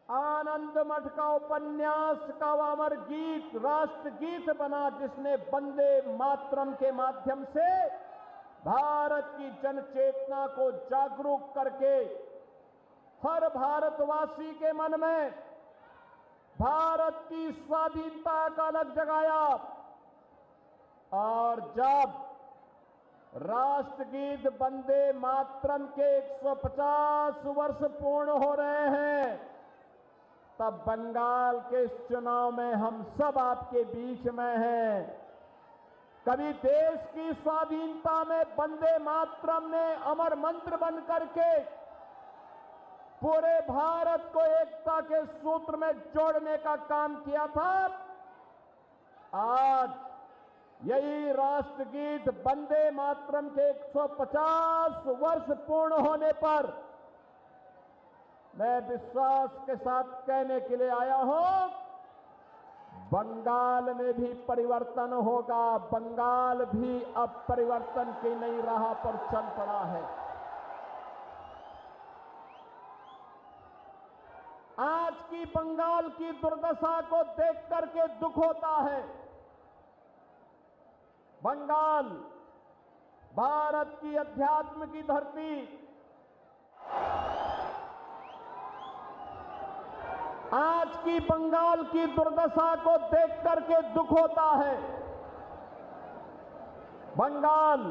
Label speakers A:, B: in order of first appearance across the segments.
A: आनंद मठ का उपन्यास का वो अमर गीत राष्ट्र गीत बना, जिसने वंदे मातरम के माध्यम से भारत की जन चेतना को जागरूक करके हर भारतवासी के मन में भारत की स्वाधीनता का अलग जगाया। और जब राष्ट्रगीत वंदे मातरम के 150 वर्ष पूर्ण हो रहे हैं, तब बंगाल के इस चुनाव में हम सब आपके बीच में हैं। कभी देश की स्वाधीनता में वंदे मातरम ने अमर मंत्र बन करके पूरे भारत को एकता के सूत्र में जोड़ने का काम किया था। आज यही राष्ट्रगीत वंदे मातरम के 150 वर्ष पूर्ण होने पर मैं विश्वास के साथ कहने के लिए आया हूं, बंगाल में भी परिवर्तन होगा। बंगाल भी अब परिवर्तन की नई राह पर चल पड़ा है। आज की बंगाल की दुर्दशा को देख करके दुख होता है। बंगाल भारत की अध्यात्म की धरती, आज की बंगाल की दुर्दशा को देख करके दुख होता है। बंगाल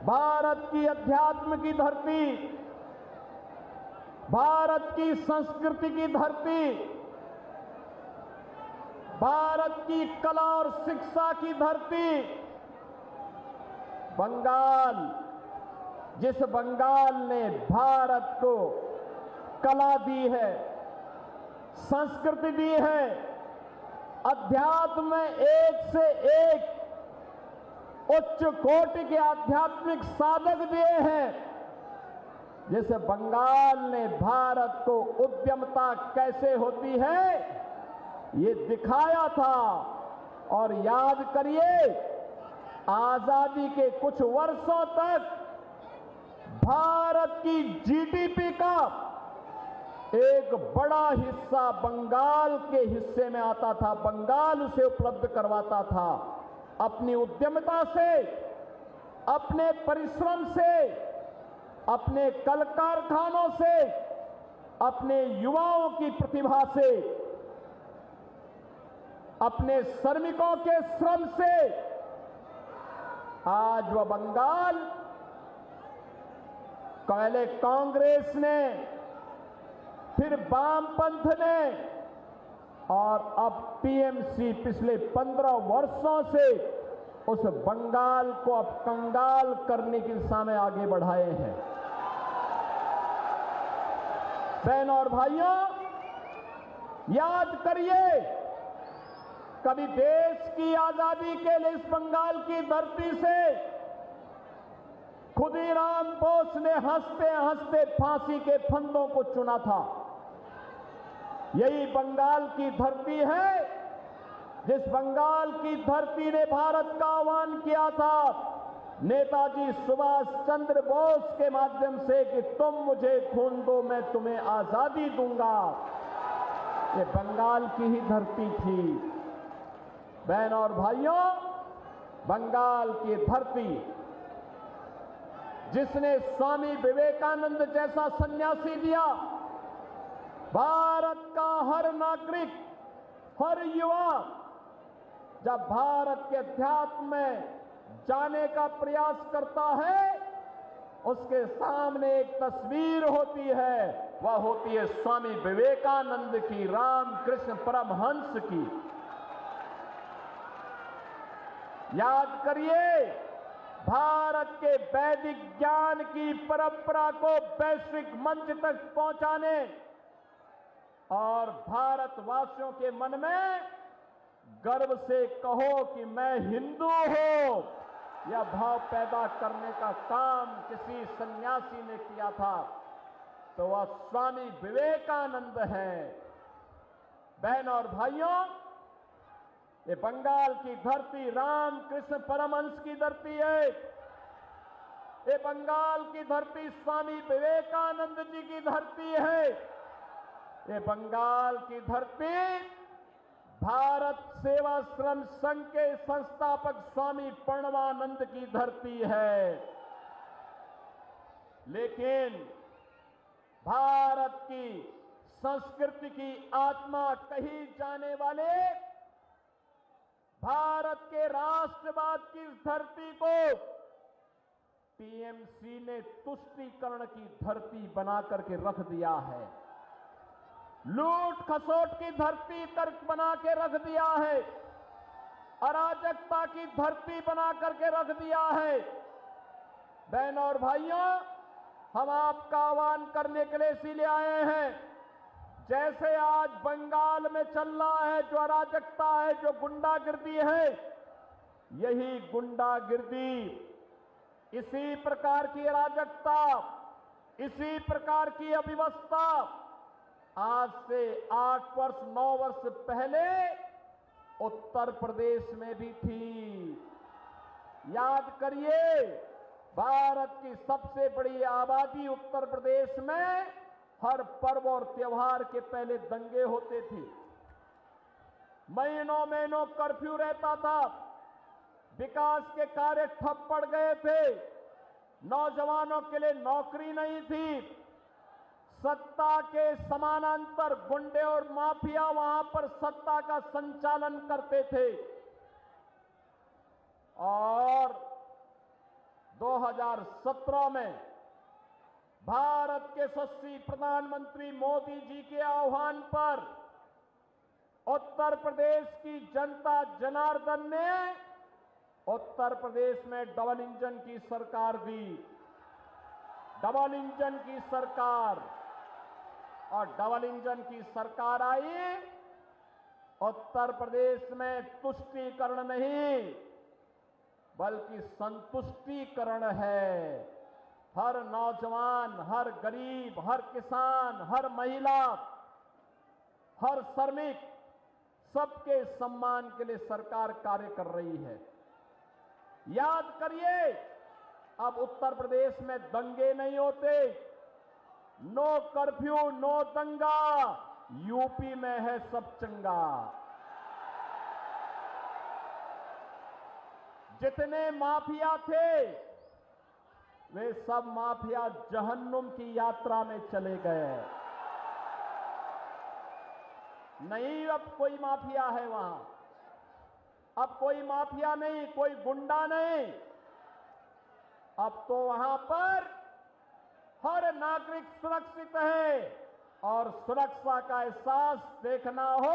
A: भारत की अध्यात्म की धरती, भारत की संस्कृति की धरती, भारत की कला और शिक्षा की धरती। बंगाल, जिस बंगाल ने भारत को कला दी है, संस्कृति दी है, अध्यात्म में एक से एक उच्च कोटि के आध्यात्मिक साधक दिए हैं, जैसे बंगाल ने भारत को उद्यमता कैसे होती है ये दिखाया था। और याद करिए, आजादी के कुछ वर्षों तक भारत की जीडीपी का एक बड़ा हिस्सा बंगाल के हिस्से में आता था, बंगाल उसे उपलब्ध करवाता था। अपनी उद्यमता से, अपने परिश्रम से, अपने कल कारखानों से, अपने युवाओं की प्रतिभा से, अपने श्रमिकों के श्रम से आज वह बंगाल पहले कांग्रेस ने, फिर वामपंथ ने और अब टीएमसी पिछले 15 वर्षों से उस बंगाल को अब कंगाल करने की दिशा में आगे बढ़ाए हैं। बहनों और भाइयों, याद करिए, कभी देश की आजादी के लिए इस बंगाल की धरती से खुदीराम बोस ने हंसते हंसते फांसी के फंदों को चुना था। यही बंगाल की धरती है जिस बंगाल की धरती ने भारत का आह्वान किया था नेताजी सुभाष चंद्र बोस के माध्यम से कि तुम मुझे खून दो, मैं तुम्हें आजादी दूंगा। ये बंगाल की ही धरती थी। बहनों और भाइयों, बंगाल की धरती जिसने स्वामी विवेकानंद जैसा सन्यासी दिया, भारत का हर नागरिक, हर युवा जब भारत के अध्यात्म में जाने का प्रयास करता है, उसके सामने एक तस्वीर होती है, वह होती है स्वामी विवेकानंद की, रामकृष्ण परमहंस की। याद करिए, भारत के वैदिक ज्ञान की परंपरा को वैश्विक मंच तक पहुंचाने और भारतवासियों के मन में गर्व से कहो कि मैं हिंदू हूं, यह भाव पैदा करने का काम किसी सन्यासी ने किया था, तो वह स्वामी विवेकानंद है। बहनों और भाइयों, ये बंगाल की धरती रामकृष्ण परमहंस की धरती है। ये बंगाल की धरती स्वामी विवेकानंद जी की धरती है। ये बंगाल की धरती भारत सेवाश्रम संघ के संस्थापक स्वामी प्रणवानंद की धरती है। लेकिन भारत की संस्कृति की आत्मा कही जाने वाले भारत के राष्ट्रवाद की इस धरती को टीएमसी ने तुष्टीकरण की धरती बना करके रख दिया है, लूट खसोट की धरती तर्क बना के रख दिया है, अराजकता की धरती बना करके रख दिया है। बहनों और भाइयों, हम आपका आह्वान करने के लिए इसीलिए आए हैं, जैसे आज बंगाल में चल रहा है जो अराजकता है, जो गुंडागिर्दी है, यही गुंडागिर्दी, इसी प्रकार की अराजकता, इसी प्रकार की अव्यवस्था आज से 8 वर्ष 9 वर्ष पहले उत्तर प्रदेश में भी थी। याद करिए, भारत की सबसे बड़ी आबादी उत्तर प्रदेश में हर पर्व और त्योहार के पहले दंगे होते थे, महीनों महीनों कर्फ्यू रहता था, विकास के कार्य ठप पड़ गए थे, नौजवानों के लिए नौकरी नहीं थी, सत्ता के समानांतर गुंडे और माफिया वहां पर सत्ता का संचालन करते थे। और 2017 में भारत के यशस्वी प्रधानमंत्री मोदी जी के आह्वान पर उत्तर प्रदेश की जनता जनार्दन ने उत्तर प्रदेश में डबल इंजन की सरकार दी, डबल इंजन की सरकार। और डबल इंजन की सरकार आई, उत्तर प्रदेश में तुष्टीकरण नहीं बल्कि संतुष्टीकरण है। हर नौजवान, हर गरीब, हर किसान, हर महिला, हर श्रमिक, सबके सम्मान के लिए सरकार कार्य कर रही है। याद करिए, अब उत्तर प्रदेश में दंगे नहीं होते, नो कर्फ्यू, नो दंगा, यूपी में है सब चंगा। जितने माफिया थे वे सब माफिया जहन्नुम की यात्रा में चले गए। नहीं, अब कोई माफिया है वहां, अब कोई माफिया नहीं, कोई गुंडा नहीं। अब तो वहां पर हर नागरिक सुरक्षित है। और सुरक्षा का एहसास देखना हो,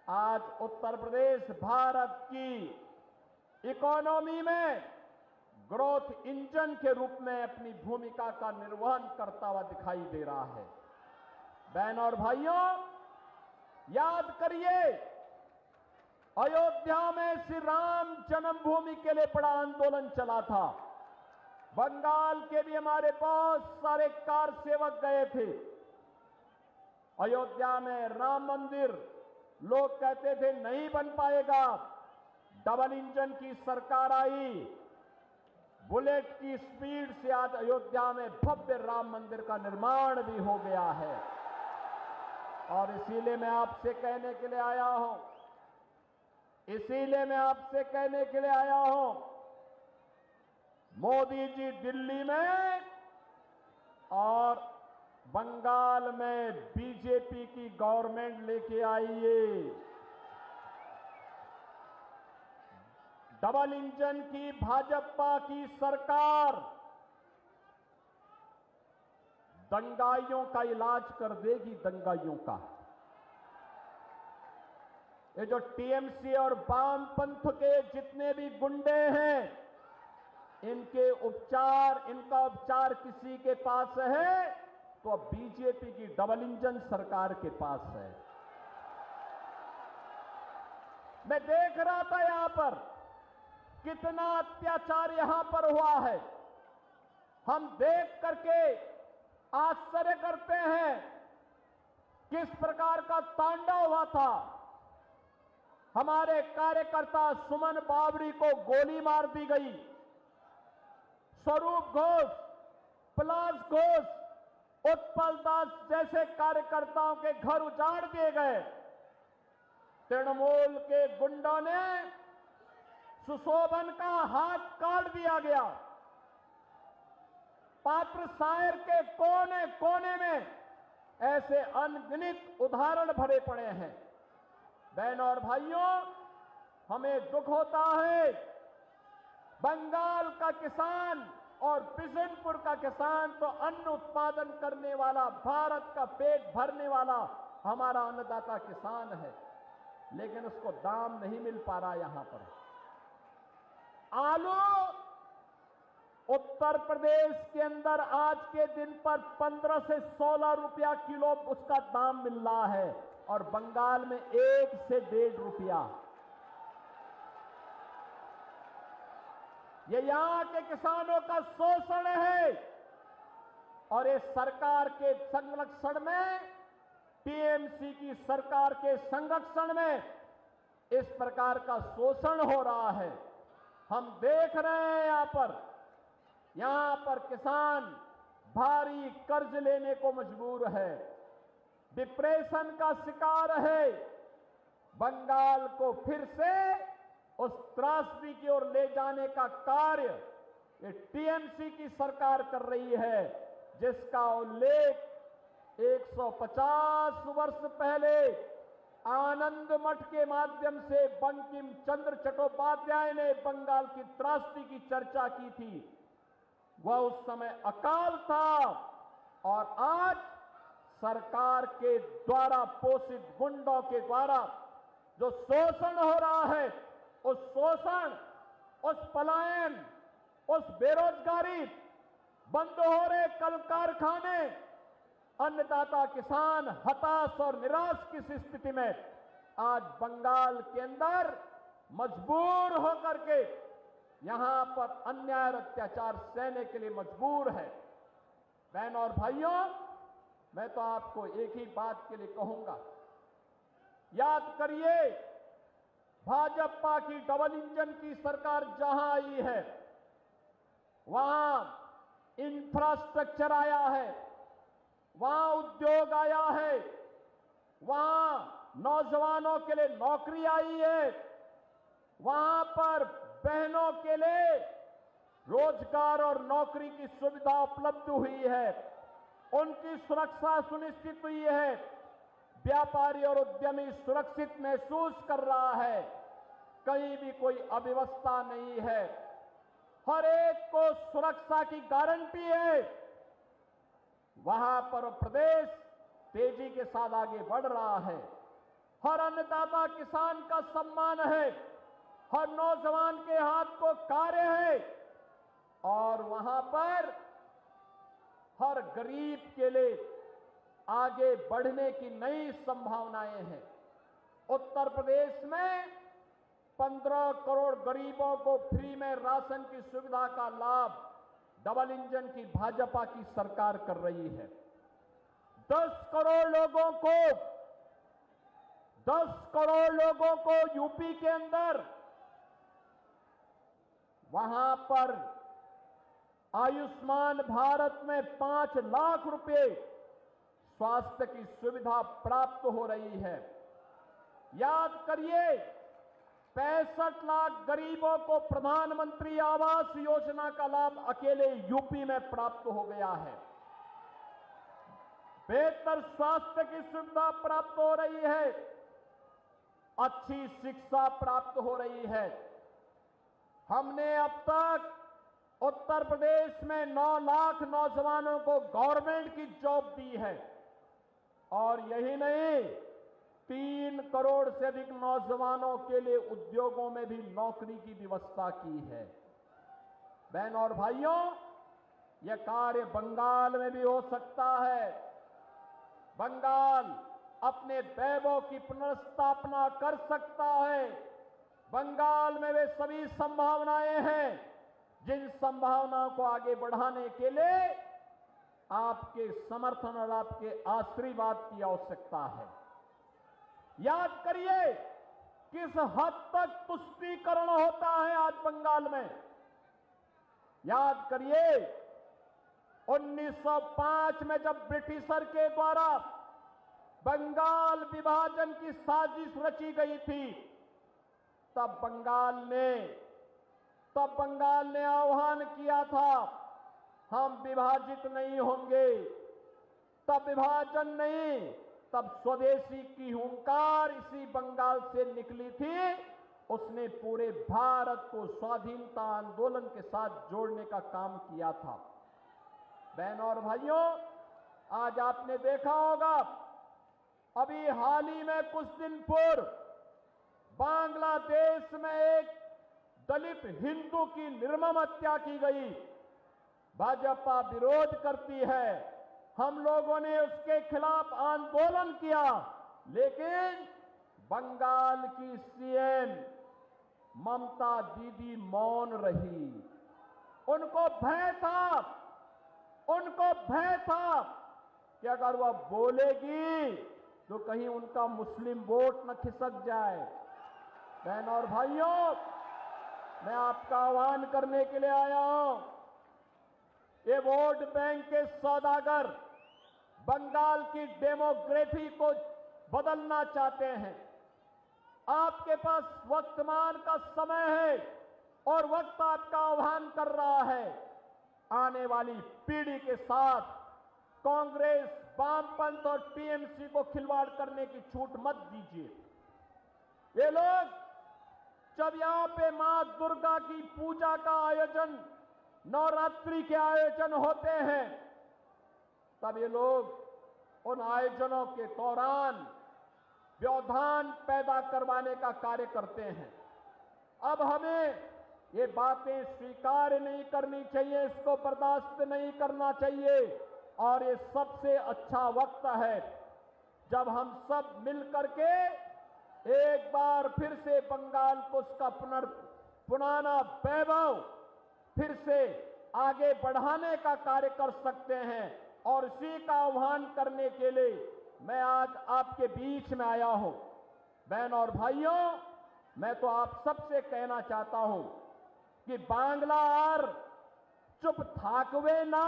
A: आज उत्तर प्रदेश भारत की इकोनॉमी में ग्रोथ इंजन के रूप में अपनी भूमिका का निर्वहन करता हुआ दिखाई दे रहा है। बहनों और भाइयों, याद करिए, अयोध्या में श्री राम जन्मभूमि के लिए बड़ा आंदोलन चला था। बंगाल के भी हमारे बहुत सारे कार सेवक गए थे। अयोध्या में राम मंदिर लोग कहते थे नहीं बन पाएगा, डबल इंजन की सरकार आई, बुलेट की स्पीड से आज अयोध्या में भव्य राम मंदिर का निर्माण भी हो गया है। और इसीलिए मैं आपसे कहने के लिए आया हूं, इसीलिए मैं आपसे कहने के लिए आया हूं, मोदी जी दिल्ली में और बंगाल में बीजेपी की गवर्नमेंट लेके आइए। डबल इंजन की भाजपा की सरकार दंगाइयों का इलाज कर देगी, दंगाइयों का। ये जो टीएमसी और वामपंथ के जितने भी गुंडे हैं, इनका उपचार किसी के पास है तो अब बीजेपी की डबल इंजन सरकार के पास है। मैं देख रहा था यहां पर कितना अत्याचार यहां पर हुआ है। हम देख करके आश्चर्य करते हैं किस प्रकार का तांडव हुआ था। हमारे कार्यकर्ता सुमन बावरी को गोली मार दी गई, स्वरूप घोष, पलाश घोष, उत्पल दास जैसे कार्यकर्ताओं के घर उजाड़ दिए गए। तृणमूल के गुंडों ने सुशोभन का हाथ काट दिया गया। पात्र शायर के कोने कोने में ऐसे अनगिनत उदाहरण भरे पड़े हैं। बहनों और भाइयों, हमें दुख होता है, बंगाल का किसान और बिशनपुर का किसान तो अन्न उत्पादन करने वाला, भारत का पेट भरने वाला हमारा अन्नदाता किसान है, लेकिन उसको दाम नहीं मिल पा रहा। यहां पर आलू उत्तर प्रदेश के अंदर आज के दिन पर 15 से 16 रुपया किलो उसका दाम मिल रहा है, और बंगाल में 1 से 1.5 रुपया। ये यहां के किसानों का शोषण है, और इस सरकार के संरक्षण में, टीएमसी की सरकार के संरक्षण में इस प्रकार का शोषण हो रहा है। हम देख रहे हैं यहां पर किसान भारी कर्ज लेने को मजबूर है, डिप्रेशन का शिकार है। बंगाल को फिर से उस त्रासदी की ओर ले जाने का कार्य ये टीएमसी की सरकार कर रही है, जिसका उल्लेख 150 वर्ष पहले आनंद मठ के माध्यम से बंकिम चंद्र चट्टोपाध्याय ने बंगाल की त्रासदी की चर्चा की थी। वह उस समय अकाल था, और आज सरकार के द्वारा पोषित गुंडों के द्वारा जो शोषण हो रहा है, उस शोषण, उस पलायन, उस बेरोजगारी, बंद हो रहे कल कारखाने, अन्नदाता किसान हताश और निराश की स्थिति में आज बंगाल के अंदर मजबूर होकर के यहां पर अन्याय और अत्याचार सहने के लिए मजबूर है। बहनों और भाइयों, मैं तो आपको एक ही बात के लिए कहूंगा, याद करिए, भाजपा की डबल इंजन की सरकार जहां आई है, वहां इंफ्रास्ट्रक्चर आया है, वहां उद्योग आया है, वहां नौजवानों के लिए नौकरी आई है, वहां पर बहनों के लिए रोजगार और नौकरी की सुविधा उपलब्ध हुई है, उनकी सुरक्षा सुनिश्चित हुई है, व्यापारी और उद्यमी सुरक्षित महसूस कर रहा है, कहीं भी कोई अव्यवस्था नहीं है, हर एक को सुरक्षा की गारंटी है। वहां पर प्रदेश तेजी के साथ आगे बढ़ रहा है, हर अन्नदाता किसान का सम्मान है, हर नौजवान के हाथ को कार्य है, और वहां पर हर गरीब के लिए आगे बढ़ने की नई संभावनाएं हैं। उत्तर प्रदेश में 15 करोड़ गरीबों को फ्री में राशन की सुविधा का लाभ डबल इंजन की भाजपा की सरकार कर रही है। 10 करोड़ लोगों को यूपी के अंदर वहां पर आयुष्मान भारत में 5 लाख रुपए स्वास्थ्य की सुविधा प्राप्त हो रही है। याद करिए, 65 लाख गरीबों को प्रधानमंत्री आवास योजना का लाभ अकेले यूपी में प्राप्त हो गया है। बेहतर स्वास्थ्य की सुविधा प्राप्त हो रही है, अच्छी शिक्षा प्राप्त हो रही है। हमने अब तक उत्तर प्रदेश में 9 लाख नौजवानों को गवर्नमेंट की जॉब दी है, और यही नहीं, 3 करोड़ से अधिक नौजवानों के लिए उद्योगों में भी नौकरी की व्यवस्था की है। बहनों और भाइयों, यह कार्य बंगाल में भी हो सकता है। बंगाल अपने वैभव की पुनर्स्थापना कर सकता है। बंगाल में वे सभी संभावनाएं हैं, जिन संभावनाओं को आगे बढ़ाने के लिए आपके समर्थन और आपके आशीर्वाद की आवश्यकता है। याद करिए किस हद तक तुष्टीकरण होता है आज बंगाल में। याद करिए, 1905 में जब ब्रिटिशर के द्वारा बंगाल विभाजन की साजिश रची गई थी, तब बंगाल ने आह्वान किया था, हम विभाजित नहीं होंगे। तब विभाजन नहीं, तब स्वदेशी की हुंकार इसी बंगाल से निकली थी। उसने पूरे भारत को स्वाधीनता आंदोलन के साथ जोड़ने का काम किया था। बहनों और भाइयों, आज आपने देखा होगा, अभी हाल ही में कुछ दिन पूर्व बांग्लादेश में एक दलित हिंदू की निर्मम हत्या की गई। भाजपा विरोध करती है, हम लोगों ने उसके खिलाफ आंदोलन किया, लेकिन बंगाल की सीएम ममता दीदी मौन रही। उनको भय था कि अगर वह बोलेगी तो कहीं उनका मुस्लिम वोट न खिसक जाए। बहनों और भाइयों, मैं आपका आह्वान करने के लिए आया हूं। ये वोट बैंक के सौदागर बंगाल की डेमोग्राफी को बदलना चाहते हैं। आपके पास वर्तमान का समय है और वक्त आपका आह्वान कर रहा है। आने वाली पीढ़ी के साथ कांग्रेस, वामपंथ और टीएमसी को खिलवाड़ करने की छूट मत दीजिए। ये लोग जब यहां पे मां दुर्गा की पूजा का आयोजन, नवरात्रि के आयोजन होते हैं, तब ये लोग उन आयोजनों के दौरान व्यवधान पैदा करवाने का कार्य करते हैं। अब हमें ये बातें स्वीकार नहीं करनी चाहिए, इसको बर्दाश्त नहीं करना चाहिए। और ये सबसे अच्छा वक्त है जब हम सब मिलकर के एक बार फिर से बंगाल को उसका पुराना वैभव फिर से आगे बढ़ाने का कार्य कर सकते हैं। और इसी का आह्वान करने के लिए मैं आज आपके बीच में आया हूं। बहनों और भाइयों, मैं तो आप सबसे कहना चाहता हूं कि बांग्ला और चुप थाकवे ना।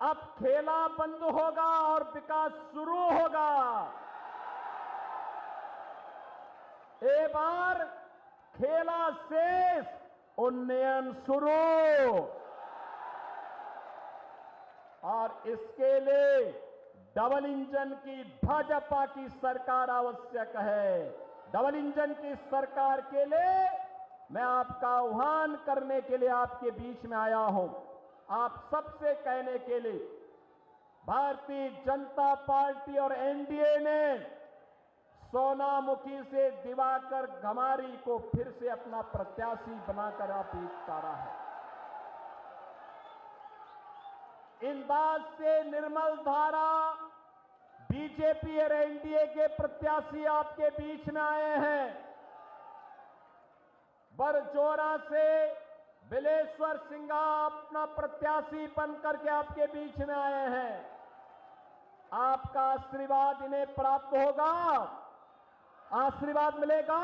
A: अब खेला बंद होगा और विकास शुरू होगा। एक बार खेला शेष, उन्नयन शुरू। और इसके लिए डबल इंजन की भाजपा की सरकार आवश्यक है। डबल इंजन की सरकार के लिए मैं आपका आह्वान करने के लिए आपके बीच में आया हूं। आप सबसे कहने के लिए, भारतीय जनता पार्टी और एनडीए ने सोनामुखी से दिवाकर घमारी को फिर से अपना प्रत्याशी बनाकर आप उतारा है। इंदाज से निर्मल धारा, बीजेपी और एनडीए के प्रत्याशी आपके बीच में आए हैं। बरजोरा से बिलेश्वर सिंघा अपना प्रत्याशी बनकर के आपके बीच में आए हैं। आपका आशीर्वाद इन्हें प्राप्त होगा, आशीर्वाद मिलेगा।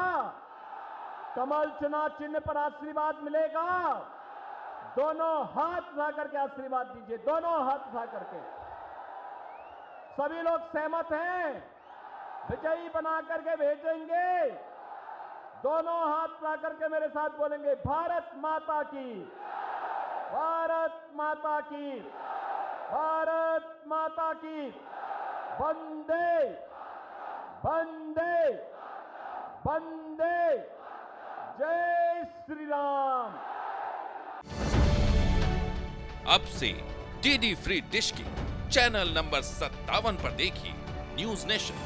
A: कमल चुनाव चिन्ह पर आशीर्वाद मिलेगा। दोनों हाथ उठा करके आशीर्वाद दीजिए, दोनों हाथ उठा करके। सभी लोग सहमत हैं, विजयी बना करके भेजेंगे। दोनों हाथ उठा करके मेरे साथ बोलेंगे, भारत माता की, भारत माता की, भारत माता की, वंदे वंदे वंदे, जय श्री राम।
B: अब से डीडी फ्री डिश की चैनल नंबर 57 पर देखिए न्यूज नेशन।